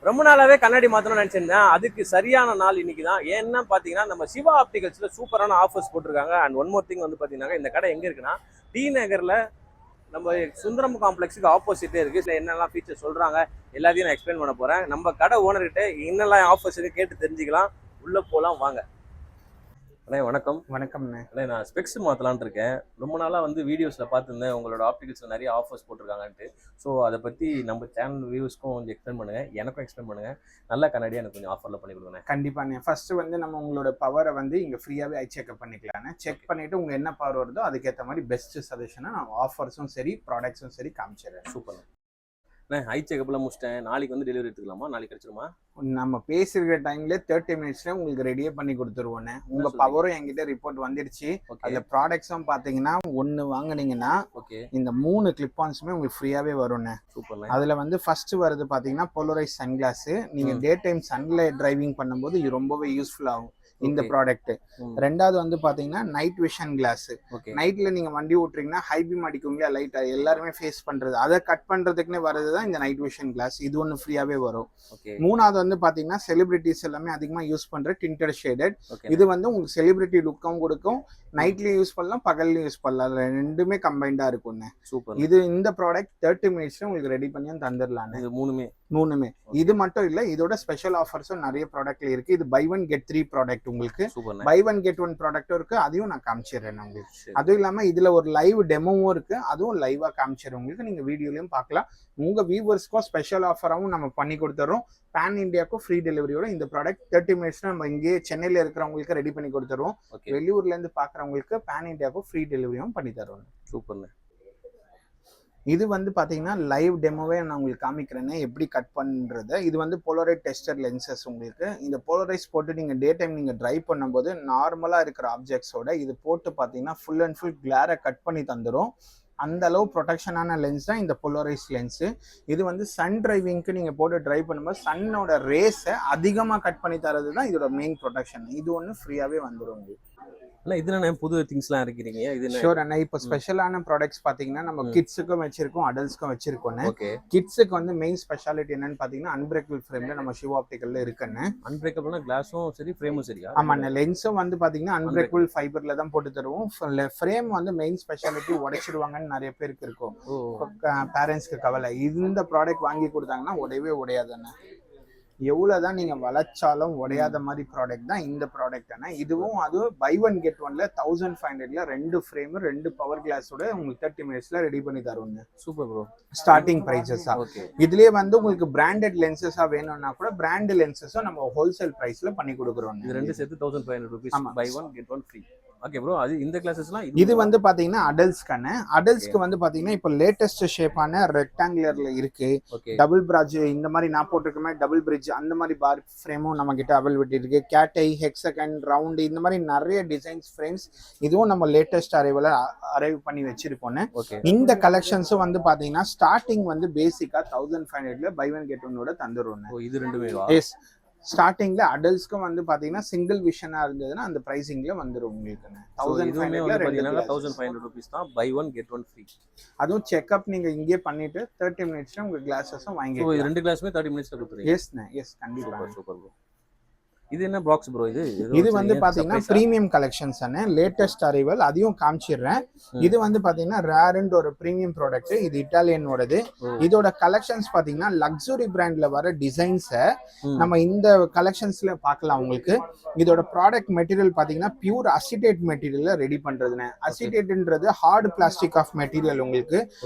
ரொம்ப நாளாவே கண்ணாடி மாத்தணும்னு நினைச்சிருந்தேன். அதுக்கு சரியான நாள் இன்னைக்கு தான். ஏன்னா பாத்தீங்கன்னா நம்ம சிவா ஆப்டிகல்ஸ்ல சூப்பரான ஆஃபர்ஸ் போட்டிருக்காங்க. அண்ட் ஒன் மோர் திங் வந்து பாத்தீங்கன்னா இந்த கடை எங்க இருக்குன்னா டி நகர்ல நம்ம சுந்தரம் காம்ப்ளெக்ஸுக்கு ஆப்போசிட்டே இருக்கு. இதுல என்னெல்லாம் ஃபீச்சர் சொல்றாங்க எல்லாத்தையும் நான் எக்ஸ்பிளைன் பண்ண போறேன். நம்ம கடை ஓனர்கிட்ட என்னெல்லாம் ஆஃபர்ஸ் இருக்கு கேட்டு தெரிஞ்சுக்கலாம். உள்ள போலாம் வாங்க. அண்ணே வணக்கம். வணக்கம்ண்ணே. அண்ணே நான் ஸ்பெக்ஸ் மாற்றலான்னு இருக்கேன். ரொம்ப நாளாக வந்து வீடியோஸில் பார்த்துருந்தேன் உங்களோட ஆப்டிகல்ஸில் நிறைய ஆஃபர்ஸ் போட்டிருக்காங்கன்ட்டு. ஸோ அதை பற்றி நம்ம சேனல் வியூஸ்க்கும் கொஞ்சம் எக்ஸ்பிளைன் பண்ணுங்கள், எனக்கும் எக்ஸ்பிளைன் பண்ணுங்கள். நல்ல கண்ணாடி எனக்கு கொஞ்சம் ஆஃபரில் பண்ணி கொடுங்க. கண்டிப்பாண்ணே. ஃபர்ஸ்ட் வந்து நம்ம உங்களோட பவரை வந்து இங்கே ஃப்ரீயாகவே ஐ செக்அப் பண்ணிக்கலாண்ணே. செக் பண்ணிவிட்டு உங்கள் என்ன பவர் வருதோ அதுக்கேற்ற மாதிரி பெஸ்ட் சஜஷனாக நான் ஆஃபர்ஸும் சரி ப்ராடக்ட்ஸும் சரி காமிச்சிடுறேன். சூப்பர். ஐ செக்அப்லாம் முடிச்சிட்டேன். நாளைக்கு வந்து டெலிவரி எடுத்துக்கலாமா? நாளைக்கு கிடைச்சிருமா? நம்ம பேசுகிற டைம்ல 30 மினிட்ஸ்ல உங்களுக்கு ரெடியே பண்ணி கொடுத்துருவோண்ணே. உங்க பவரும் என்கிட்ட ரிப்போர்ட் வந்துடுச்சு. அதுல ப்ராடக்ட்ஸும் பாத்தீங்கன்னா ஒன்னு வாங்குனீங்கன்னா இந்த 3 கிளிப் ஆன்ஸுமே உங்களுக்கு ஃப்ரீயாவே வரும்ண்ணே. சூப்பர். அதுல வந்து ஃபர்ஸ்ட் வருது பாத்தீங்கன்னா போலரைஸ் சன்கிளாஸ். நீங்க டே டைம் சன்ல டிரைவிங் பண்ணும்போது இது ரொம்பவே யூஸ்ஃபுல் ஆகும் இந்த ப்ராடக்ட். ரெண்டாவது வந்து பாத்தீங்கன்னா நைட் விஷன் கிளாஸ். நைட்ல நீங்க வண்டி ஓட்டுறீங்கன்னா ஹை பீம் அடிக்குங்களா லைட், எல்லாருமே ஃபேஸ் பண்றது, அதை கட் பண்றதுக்குன்னே வரதுதான் இந்த நைட் விஷன் கிளாஸ். இது ஒன்று ஃப்ரீயாவே வரும். மூணாவது வந்து பாத்தீங்கன்னா செலிபிரிட்டிஸ் எல்லாமே அதிகமா யூஸ் பண்ற டிண்டட் ஷேடட். இது வந்து உங்களுக்கு செலிபிரிட்டி லுக்கும் கொடுக்கும். நைட்லயும் யூஸ் பண்ணலாம், பகல்லையும் யூஸ் பண்ணலாம், ரெண்டுமே கம்பைண்டா இருக்கும்ண்ணே. சூப்பர். இது இந்த ப்ராடக்ட் 30 மினிட்ஸ்ல உங்களுக்கு ரெடி பண்ணி தந்துடலாம். மூணுமே. இது மட்டும் இல்ல, இதோட ஸ்பெஷல் ஆஃபர்ஸும் நிறைய ப்ராடக்ட்ல இருக்கு. இது பை 1 get 3 ப்ராடக்ட். உங்களுக்கு பை 1 get 1 ப்ராடக்டும் இருக்கு, அதையும் நான் காமிச்சிடுறேன் உங்களுக்கு. அதுவும் இல்லாம இதுல ஒரு லைவ் டெமோவும் இருக்கு, அதுவும் லைவா காமிச்சிடுறேன் உங்களுக்கு. நீங்க வீடியோலயும் பார்க்கலாம். உங்க வியூவர்ஸ்க்கும் ஸ்பெஷல் ஆஃபராகவும் நம்ம பண்ணி கொடுத்துறோம். பேன் இந்தியாவுக்கும் ஃப்ரீ டெலிவரியோட இந்த ப்ராடக்ட் 30 மினிட்ஸ்ல நம்ம இங்கே சென்னையில இருக்கிறவங்களுக்கு ரெடி பண்ணி கொடுத்துருவோம். வெளியூர்ல இருந்து பாக்குறவங்களுக்கு பேன் இந்தியாவுக்கும் ஃப்ரீ டெலிவரியும் பண்ணி தருவோம். சூப்பர்ண்ணே. இது வந்து பாத்தீங்கன்னா லைவ் டெமோவே நான் உங்களுக்கு காமிக்கிறேன்னு எப்படி கட் பண்றது. இது வந்து போலரைட் டெஸ்டர் லென்சஸ். உங்களுக்கு இந்த போலரைஸ் போட்டு நீங்க டே டைம் நீங்க டிரைவ் பண்ணும்போது நார்மலா இருக்கிற ஆப்ஜெக்ட்ஸோட இது போட்டு பாத்தீங்கன்னா ஃபுல் அண்ட் ஃபுல் கிளாரை கட் பண்ணி தந்துடும். அந்த அளவு ப்ரொடெக்ஷனான லென்ஸ் தான் இந்த போலரைஸ் லென்ஸ். இது வந்து சன் டிரைவிங்க்கு நீங்க போட்டு டிரைவ் பண்ணும்போது சன்னோட ரேஸை அதிகமா கட் பண்ணி தரது தான் இதோட மெயின் ப்ரொடெக்ஷன். இது ஒன்று ஃப்ரீயாவே வந்துடும். இதுல புது திங்ஸ்லாம் இருக்கிறீங்க. இது ஷூர் அண்ணா. இப்போ ஸ்பெஷலான ப்ராடக்ட்ஸ் பாத்தீங்கன்னா நம்ம கிட்ஸுக்கும் வச்சிருக்கோம், அடல்ட்ஸ்க்கும் வச்சிருக்கோம். கிட்ஸுக்கு வந்து மெயின் ஸ்பெஷாலிட்டி என்னன்னு பாத்தீங்கன்னா அன்பிரேக்கபிள் ஃப்ரேம்ல நம்ம சிவா ஆப்டிகல்ல இருக்குன்னு. அன்பிரேக்கபிள்னா கிளாஸும் சரி ஃப்ரேமும் சரியா? ஆமாண்ணா. லென்ஸும் வந்து பாத்தீங்கன்னா அன்பிரேக்கபிள் ஃபைபர்ல தான் போட்டு தருவோம். ஃப்ரேம் வந்து மெயின் ஸ்பெஷாலிட்டி உடைச்சிடுவாங்கன்னு நிறைய பேருக்கு இருக்கும், பேரண்ட்ஸ்க்கு கவலை. இந்த ப்ராடக்ட் வாங்கி கொடுத்தாங்கன்னா உடையவே உடையாதுண்ணா. எவ்வளவுதான் நீங்க வளைச்சாலும் உடையாத மாதிரி ப்ராடக்ட் தான் இந்த ப்ராடக்ட். இதுவும் அது பை 1 get 1ல 1500ல 2 ஃப்ரேம் 2 பவர் கிளாஸோட உங்களுக்கு 30 மினிட்ஸ்ல ரெடி பண்ணி தருவோங்க. Super bro. ஸ்டார்டிங் பிரைசஸா. இதுலயே வந்து உங்களுக்கு பிராண்டட் லென்சஸா வேணும்னா கூட பிராண்ட் லென்சஸும் நம்ம ஹோல்சேல் பிரைஸ்ல பண்ணி கொடுக்குறோம். இது ரெண்டு சேர்த்து 1500 rupees. Buy 1 get 1 free. Okay bro. அது இந்த கிளாसेसலாம் இது வந்து பாத்தீங்கன்னா அடல்ட்ஸ்க்கான. அடல்ட்ஸ்க்கு வந்து பாத்தீங்கன்னா இப்போ லேட்டஸ்ட் ஷேப்பான ரெக்டாங்குலர்ல இருக்கு. டபுள் பிராட்ச் இந்த மாதிரி நான் போட்டிருக்கேன், டபுள் பிரிட்ஜ் அந்த மாதிரி பார் ஃப்ரேமும் நம்ம கிட்ட அவைலபிலிட்டி இருக்கு. கேட்டை, ஹெக்ஸகன், ரவுண்ட் இந்த மாதிரி நிறைய டிசைன்ஸ் ஃப்ரேம்ஸ் இதுவும் நம்ம லேட்டஸ்ட் அரைவ் பண்ணி வச்சிருக்கோம். இந்த கலெக்ஷன்ஸும் வந்து பாத்தீங்கன்னா ஸ்டார்டிங் வந்து பேசிக்கா 1500ல பை 1 get 1ஓட தந்துருவோம். இது ரெண்டுமே எஸ். ஸ்டார்டிங்ல அடல்ட்ஸ்க்கும் வந்து பாத்தீங்கன்னா சிங்கிள் விஷனா இருந்ததுன்னா அந்த பிரைசிங்ல வந்துரும் உங்களுக்கு. 1500 ரூபீஸ் தான் பை 1 get 1 ஃப்ரீ. அதுவும் செக்அப் நீங்க இங்கே பண்ணிட்டு 30 மினிட்ஸ்ல உங்க கிளாसेसும் வாங்கி. சோ ரெண்டு கிளாஸுமே 30 மினிட்ஸ்ல கொடுத்துறீங்க? எஸ்ண்ணே. எஸ் கண்டிப்பா. Super bro. இது என்ன பாக்ஸ் ப்ரோ? இது வந்து பாத்தீங்கன்னா பிரீமியம் கலெக்ஷன்ஸ் அண்ணே, லேட்டஸ்ட் அரைவல். அதையும் காமிச்சிடுறேன். இது வந்து பாத்தீங்கன்னா ரேர்ன்ற ஒரு பிரீமியம் ப்ராடக்ட். இது இட்டாலியனோடது. இதோட கலெக்ஷன்ஸ் பாத்தீங்கன்னா லக்ஸுரி பிராண்ட்ல வர டிசைன்ஸை நம்ம இந்த கலெக்ஷன்ஸ்ல பார்க்கலாம். உங்களுக்கு இதோட ப்ராடக்ட் மெட்டீரியல் பாத்தீங்கன்னா பியூர் அசிட்டேட் மெட்டீரியல்ல ரெடி பண்றதுன்னு. அசிட்டேட்ன்றது ஹார்ட் பிளாஸ்டிக் ஆஃப் மெட்டீரியல். உங்களுக்கு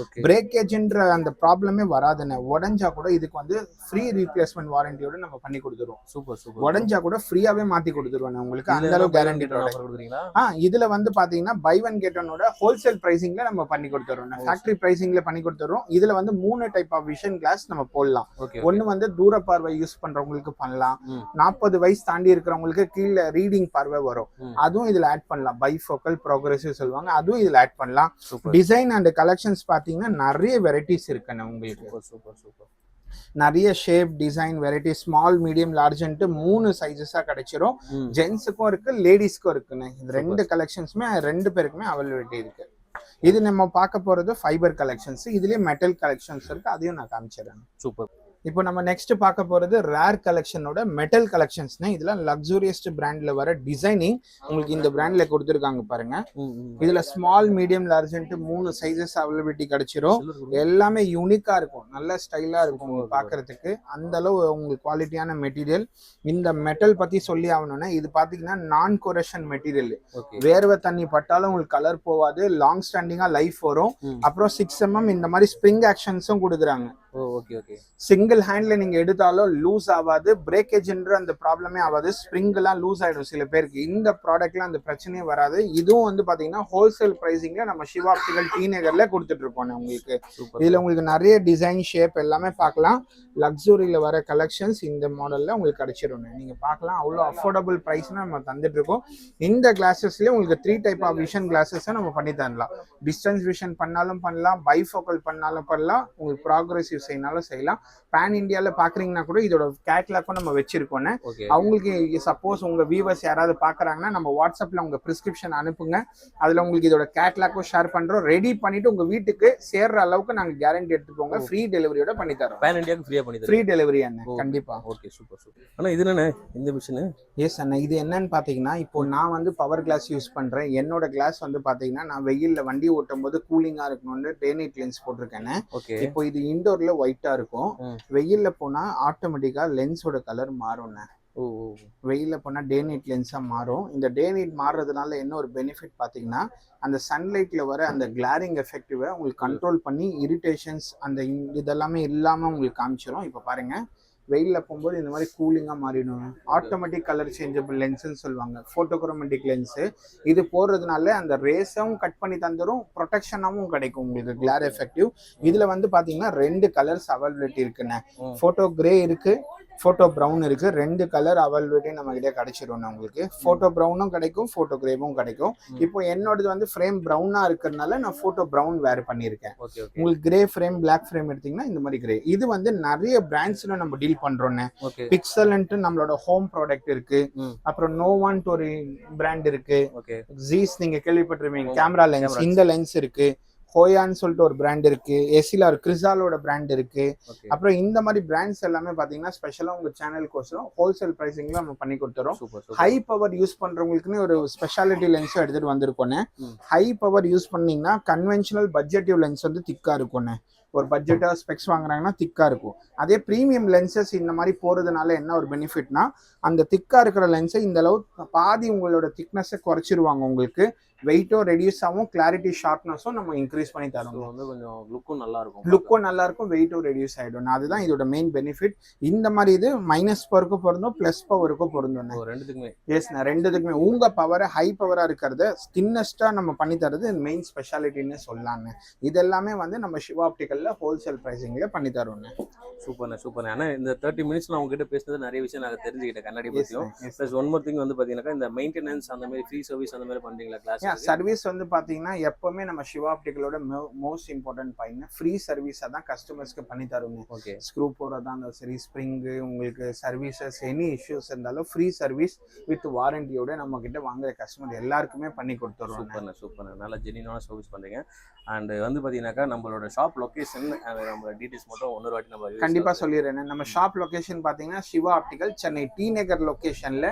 பிரேக்கேஜ்ன்ற அந்த ப்ராப்ளமே வராதுன்னு. உடஞ்சா கூட இதுக்கு வந்து ஃப்ரீ ரீப்ளேஸ்மெண்ட் வாரண்டியோட நம்ம பண்ணி கொடுத்துருவோம். Super super. உடஞ்சா கூட ஃப்ரீயாவே மாத்தி கொடுத்துருவாங்க உங்களுக்கு. அந்த அளவு கேரண்டி கொடுக்குறீங்களா? இதுல வந்து பாத்தீங்கன்னா பை 1 get 1ஓட ஹோல்சேல் பிரைசிங்ல நம்ம பண்ணி கொடுத்துறோம். ஃபேக்டரி பிரைசிங்ல பண்ணி கொடுத்துறோம். இதுல வந்து 3 டைப் ஆஃப் விஷன் கிளாஸ் நம்ம போடலாம். ஒன்னு வந்து தூர பார்வை யூஸ் பண்றவங்களுக்கு பண்ணலாம். 40 வயசு தாண்டி இருக்கிறவங்களுக்கு கீழே ரீடிங் பார்வை வரும், அதுவும் இதுல ஆட் பண்ணலாம். பைஃபோக்கல் ப்ரோக்ரசிவ் சொல்லுவாங்க, அதுவும் இதுல ஆட் பண்ணலாம். டிசைன் அண்ட் கலெக்ஷன்ஸ் பாத்தீங்கன்னா நிறைய வெரைட்டிஸ் இருக்குன்னு உங்களுக்கு. Super super. நிறைய shape, design, variety, small, medium, லார்ஜ்ன்ட்டு 3 சைஸஸா கிடைச்சிரும். ஜென்ஸுக்கும் இருக்கு, லேடிஸ்க்கும் இருக்குன்னு. இது 2 கலெக்ஷன்ஸுமே 2 பேருக்குமே அவைலபிலிட்டி இருக்கு. இது நம்ம பார்க்க போறது ஃபைபர் கலெக்ஷன்ஸ். இதுலயே மெட்டல் கலெக்ஷன்ஸ் இருக்கு, அதையும் நான் காமிச்சிடுறேன். சூப்பர். இப்போ நம்ம நெக்ஸ்ட் பார்க்க போறது ரேர் கலெக்ஷனோட மெட்டல் கலெக்ஷன்ஸ்னா இதெல்லாம் லக்ஸூரியஸ்ட் பிராண்ட்ல வர டிசைனிங் உங்களுக்கு இந்த பிராண்ட்ல கொடுத்துருக்காங்க பாருங்க. இதுல ஸ்மால் மீடியம் லார்ஜ்ன்ட்டு 3 சைஸஸ் அவைலபிலிட்டி கிடைச்சிரும். எல்லாமே யூனிக்கா இருக்கும், நல்ல ஸ்டைலா இருக்கும் பாக்குறதுக்கு. அந்த அளவு உங்களுக்கு குவாலிட்டியான மெட்டீரியல். இந்த மெட்டல் பத்தி சொல்லி ஆகணும்னா இது பாத்தீங்கன்னா நான் கொரேஷன் மெட்டீரியல். வேர்வை தண்ணி பட்டாலும் உங்களுக்கு கலர் போவாது, லாங் ஸ்டாண்டிங்கா லைஃப் வரும். அப்புறம் 6 mm இந்த மாதிரி ஸ்ப்ரிங் ஆக்ஷன்ஸும் கொடுக்குறாங்க. சிங்கிள் ஹேண்ட்ல நீங்க எடுத்தாலும் லூஸ் ஆகாது, பிரேக்கேஜ்ன்ற அந்த ப்ராப்ளமே ஆகாது. ஸ்ப்ரிங் எல்லாம் லூஸ் ஆயிடும் சில பேருக்கு. இந்த ப்ராடக்ட்ல அந்த பிரச்சனையே வராது. இதுவும் வந்து பாத்தீங்கன்னா ஹோல்சேல் பிரைசிங்ல நம்ம சிவா ஆப்டிகல் டி நகர்ல கொடுத்துட்டு இருக்கோம் உங்களுக்கு. இதுல உங்களுக்கு நிறைய டிசைன் ஷேப் எல்லாமே பார்க்கலாம். லக்ஸுரியில வர கலெக்ஷன்ஸ் இந்த மாடல்ல உங்களுக்கு கிடைச்சிடும், நீங்க பார்க்கலாம். அவ்வளோ அஃபோர்டபுள் பிரைஸ் நம்ம தந்துட்டு இருக்கோம். இந்த கிளாஸஸ்லயே உங்களுக்கு 3 டைப் ஆஃப் விஷன் கிளாஸஸ் நம்ம பண்ணி தரலாம். டிஸ்டன்ஸ் விஷன் பண்ணாலும் பண்ணலாம், பைஃபோக்கல் பண்ணாலும் பண்ணலாம், உங்களுக்கு ப்ராக்ரெசிவ் செய்யனாலும் செய்யலாம். பேன் இந்தியால பாக்குறீங்கன்னா கூட இதோட கேட்லாக்கும் நம்ம வச்சிருக்கோம். அவங்களுக்கு சப்போஸ் உங்க வியூவர்ஸ் யாராவது பாக்குறாங்கன்னா நம்ம வாட்ஸ்அப்ல உங்க பிரிஸ்கிரிப்ஷன் அனுப்புங்க. அதுல உங்களுக்கு இதோட கேட்லாக்கும் ஷேர் பண்றோம். ரெடி பண்ணிட்டு உங்க வீட்டுக்கு சேர்ற அளவுக்கு நாங்க கேரண்டி எடுத்துக்கோங்க. ஃப்ரீ டெலிவரியோட பண்ணி தரோம். பேன் இந்தியாக்கு ஃப்ரீயா பண்ணி தரோம். ஃப்ரீ டெலிவரி அண்ணா, கண்டிப்பா. Okay, super super. ஆனா இது என்னண்ணே இந்த மிஷின்? எஸ் அண்ணா, இது என்னன்னு பாத்தீங்கன்னா இப்போ நான் வந்து பவர் கிளாஸ் யூஸ் பண்றேன். என்னோட கிளாஸ் வந்து பாத்தீங்கன்னா நான் வெயில்ல வண்டி ஓட்டும் போது கூலிங்கா இருக்கணும்னு டே நைட் லென்ஸ் போட்டிருக்கேன். இப்போ இது இன்டோர்ல ஒயிட்டா இருக்கும், வெயில்ல போனா ஆட்டோமேட்டிக்கா லென்ஸோட கலர் மாறும். வெயில்ல போனா டே நைட் லென்ஸா மாறும். இந்த டே நைட் மாறுறதுனால என்ன ஒரு பெனிஃபிட் பாத்தீங்கன்னா அந்த சன்லைட்ல வர அந்த கிளாரிங் எஃபெக்டிவை உங்களுக்கு கண்ட்ரோல் பண்ணி இரிட்டேஷன்ஸ் அந்த இதெல்லாமே இல்லாம உங்களுக்கு காமிச்சிடும். இப்போ பாருங்க, வெயில்ல போகும்போது இந்த மாதிரி கூலிங்கா மாறிடும். ஆட்டோமேட்டிக் கலர் சேஞ்சபிள் லென்ஸ்ன்னு சொல்லுவாங்க, போட்டோக்ரோமேட்டிக் லென்ஸ். இது போடுறதுனால அந்த ரேஸும் கட் பண்ணி தந்துடும், ப்ரொடெக்ஷனாகவும் கிடைக்கும் உங்களுக்கு கிளார் எஃபெக்டிவ். இதுல வந்து பாத்தீங்கன்னா 2 கலர்ஸ் அவைலபிலிட்டி இருக்குண்ணே. போட்டோ கிரே இருக்கு, போட்டோ ப்ரௌன் இருக்கு. 2 கலர் அவைலபிலிட்டி நம்ம கிட்ட கிடைச்சிடும் உங்களுக்கு. போட்டோ ப்ரௌனும் கிடைக்கும், போட்டோ கிரேவும் கிடைக்கும். இப்போ என்னோடது வந்து ஃப்ரேம் ப்ரௌனா இருக்கிறதுனால நான் போட்டோ ப்ரௌன் வேர் பண்ணியிருக்கேன். உங்களுக்கு கிரே ஃப்ரேம், பிளாக் ஃப்ரேம் எடுத்தீங்கன்னா இந்த மாதிரி கிரே. இது வந்து நிறைய பிராண்ட்ஸ்ல நம்ம டீல் பண்றோம். பிக்சல்ன்ட்டு நம்மளோட ஹோம் ப்ராடக்ட் இருக்கு, அப்புறம் நோவான்ட்டு ஒரு பிராண்ட் இருக்கு, ஜீஸ் நீங்க கேள்விப்பட்டிருப்பீங்க கேமரா லென்ஸ், இந்த லென்ஸ் இருக்கு. ஹோயான்னு சொல்லிட்டு ஒரு பிராண்ட் இருக்கு, எசிலா ஒரு கிறிசாலோட பிராண்ட் இருக்கு. அப்புறம் இந்த மாதிரி பிராண்ட்ஸ் எல்லாமே பாத்தீங்கன்னா ஸ்பெஷலா உங்க சேனலுக்கோசரம் ஹோல்சேல் பிரைசிங்ல நம்ம பண்ணி கொடுத்துறோம். ஹை பவர் யூஸ் பண்றவங்களுக்குன்னு ஒரு ஸ்பெஷாலிட்டி லென்ஸும் எடுத்துட்டு வந்திருக்கோம். ஹை பவர் யூஸ் பண்ணீங்கன்னா கன்வென்ஷனல் பட்ஜெட்டிவ் லென்ஸ் வந்து திக்கா இருக்கும். ஒரு பட்ஜெட்டா ஸ்பெக்ஸ் வாங்குறாங்கன்னா திக்கா இருக்கும். அதே பிரீமியம் லென்சஸ் இந்த மாதிரி போறதுனால என்ன ஒரு பெனிஃபிட்னா அந்த திக்கா இருக்கிற லென்ஸை இந்த அளவு பாதி உங்களோட திக்னஸை குறைச்சிருவாங்க. உங்களுக்கு வெயிட்டும் ரெடியூஸ் ஆகும், கிளாரிட்டி ஷார்ப்னஸும் நம்ம இன்க்ரீஸ் பண்ணி தரோம். வந்து கொஞ்சம் லுக்கும் நல்லா இருக்கும், வெயிட்டும் ரெடியூஸ் ஆயிடும். அதுதான் இதோட மெயின் பெனிஃபிட். இந்த மாதிரி இது மைனஸ் பவருக்கும் பொருந்தும், பிளஸ் பவருக்கும் பொருந்தும். ரெண்டுத்துக்குமே எஸ், ரெண்டுத்துக்குமே உங்க பவர் ஹை பவரா இருக்கிறத தின்னஸ்டா நம்ம பண்ணி தரது மெயின் ஸ்பெஷாலிட்டின்னு சொல்லலாங்க. இதெல்லாமே வந்து நம்ம சிவா ஆப்டிகல்ல ஹோல்சேல் பிரைசிங்ல பண்ணி தரோம். சூப்பர். ஆனா இந்த 30 மினிட்ஸ்ல உங்ககிட்ட பேசுனது நிறைய விஷயம் நான் தெரிஞ்சுக்கிட்டேன் கண்ணாடி பத்தியும். பிளஸ் ஒன் மோர் திங் வந்து பாத்தீங்கன்னா இந்த மெயின்டெனன்ஸ் அந்த மாதிரி ஃப்ரீ சர்வீஸ் அந்த மாதிரி பண்றீங்களா கிளாஸ்? சர்வீஸ் வந்து பாத்தீங்கன்னா எப்பவுமே நம்ம சிவா ஆப்டிகலோட மோஸ்ட் இம்பார்ட்டன்ட் பாயிண்ட் ஃப்ரீ சர்வீஸா தான் கஸ்டமர்ஸ்க்கு பண்ணி தருவோம். ஸ்க்ரூ போடுறதா இருந்தாலும் சரி, ஸ்ப்ரிங் உங்களுக்கு சர்வீசஸ் எனி இஷ்யூஸ் இருந்தாலும் ஃப்ரீ சர்வீஸ் வித் வாரண்டியோட நம்ம கிட்ட வாங்குற கஸ்டமர் எல்லாருக்குமே பண்ணி கொடுத்துருவோம். சூப்பர், நல்லா ஜெனியூனான சர்வீஸ் பண்றீங்க. அண்ட் வந்து பாத்தீங்கன்னாக்கா நம்மளோட ஷாப் லொகேஷன் நம்ம டீடைல்ஸ் மட்டும் இன்னொரு வாட்டி நம்ம கண்டிப்பா சொல்லிடுறேன். நம்ம ஷாப் லொகேஷன் பாத்தீங்கன்னா சிவா ஆப்டிகல் சென்னை டி நகர் லொகேஷன்ல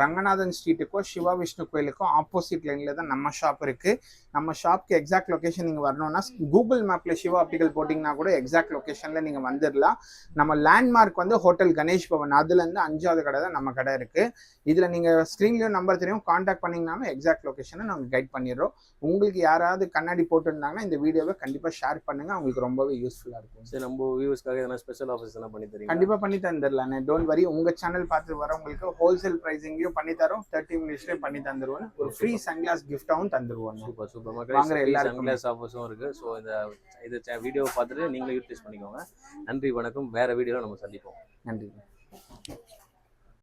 ரங்கநாதன் ஸ்ட்ரீட்டுக்கும் சிவா விஷ்ணு கோயிலுக்கும் ஆப்போசிட் லைன்ல தான் நம்ம ஷாப் இருக்கு. நம்ம ஷாப்க்கு எக்ஸாக்ட் லொகேஷன் நீங்க வரணும்னா கூகுள் மேப்ல சிவா ஆப்டிகல் போட்டீங்கன்னா கூட எக்ஸாக்ட் லொகேஷன்ல நீங்க வந்துடலாம். நம்ம லேண்ட்மார்க் வந்து ஹோட்டல் கணேஷ் பவன், அதுல இருந்து 5வது கடை தான் நம்ம கடை இருக்கு. இதுல நீங்க ஸ்கிரீன்லயும் நம்பர் தெரியும், கான்டாக்ட் பண்ணீங்கன்னாலும் எக்ஸாக்ட் லொகேஷனை நாங்க கைட் பண்ணிடுறோம். உங்களுக்கு யாராவது கண்ணாடி போட்டுருந்தாங்கன்னா இந்த வீடியோவை கண்டிப்பா ஷேர் பண்ணுங்க, அவங்களுக்கு ரொம்பவே யூஸ்ஃபுல்லா இருக்கும். சரி, நம்ம வியூவர்ஸ்க்காக எதனா ஸ்பெஷல் ஆஃபர்ஸ் எல்லாம் பண்ணி தரீங்க? கண்டிப்பா பண்ணி தந்துடலாம். டோன்ட் வரி, உங்க சேனல் பார்த்து வரவங்களுக்கு ஹோல்சேல் பிரைசிங்லயும் பண்ணி தரோம், 30 மினிட்ஸ்லயும் பண்ணி தந்துருவோம். ஒரு ஃப்ரீ சன்கிளாஸ் கிஃப்டாவும் தந்துருவோம். சூப்பர் வாங்குற எல்லாருக்கும் சன்கிளாஸ் ஆஃபர்ஸும் இருக்கு. ஸோ இந்த வீடியோவை பார்த்துட்டு நீங்களும் யூட்டிலைஸ் பண்ணிக்கோங்க. நன்றி, வணக்கம். வேற வீடியோவில் நம்ம சந்திப்போம். நன்றி.